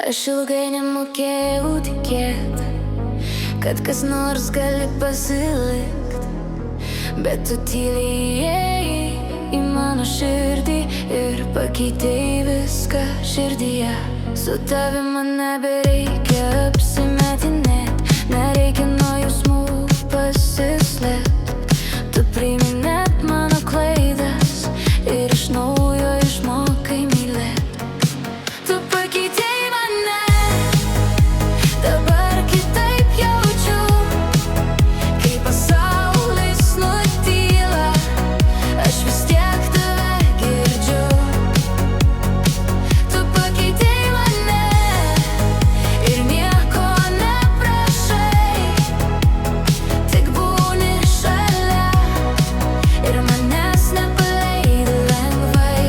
Aš ilgai nemokėjau tikėt, kad kas nors gali pasilikt, bet tu tyliai įėjai į mano širdį ir pakeitei viską širdyje. Su tavim man nebereikia apsimetinėt, nereikia nuo jausmų pasislėpt. Tu priimi net mano klaidas ir iš naujo išmokai mylėt. Tu pakeitei mane, dabar kitaip jaučiu, kai pasaulis nutyla, aš vis tiek tave girdžiu. Tu pakeitei mane ir nieko neprašai, tik būni šalia ir manęs nepaleidi lengvai.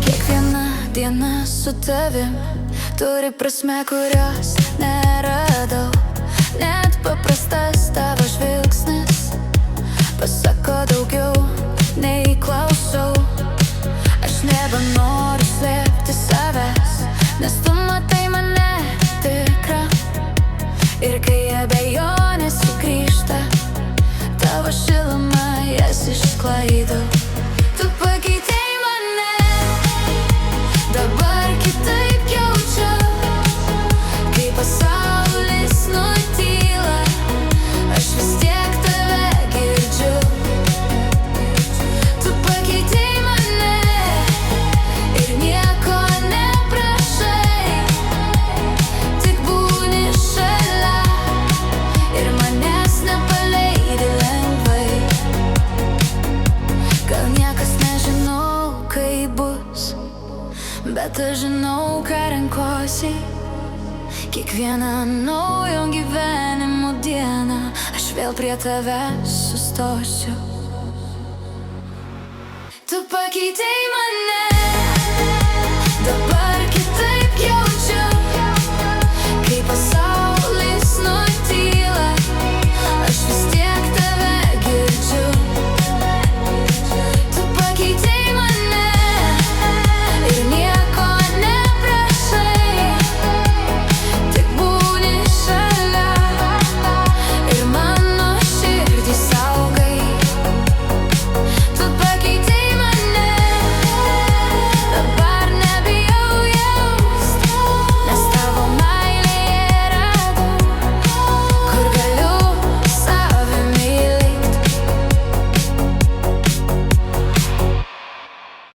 Kiekviena diena su tavim turi prasmę, kurios neradau. Net paprastas tavo žvilgsnis pasako daugiau nei klausau. Aš nebenoriu slėpti savęs, nes tu matai mane tikrą. Ir kai abejonės sugrįžta, tavo šilumą jas išsklaidau. Tu pakeitei mane, dabar kitaip jaučiu, kai pasaulis nutyla, aš vis tiek tave girdžiu. Tu pakeitei mane ir nieko neprašai, tik būni šalia ir manęs nepaleidi lengvai. Gal niekas nežinau, kaip bus, bet aš žinau, ką renkuosi. Kiekvieną naujo gyvenimo dieną aš vėl prie tavęs sustosiu. Tu pakeitei mane.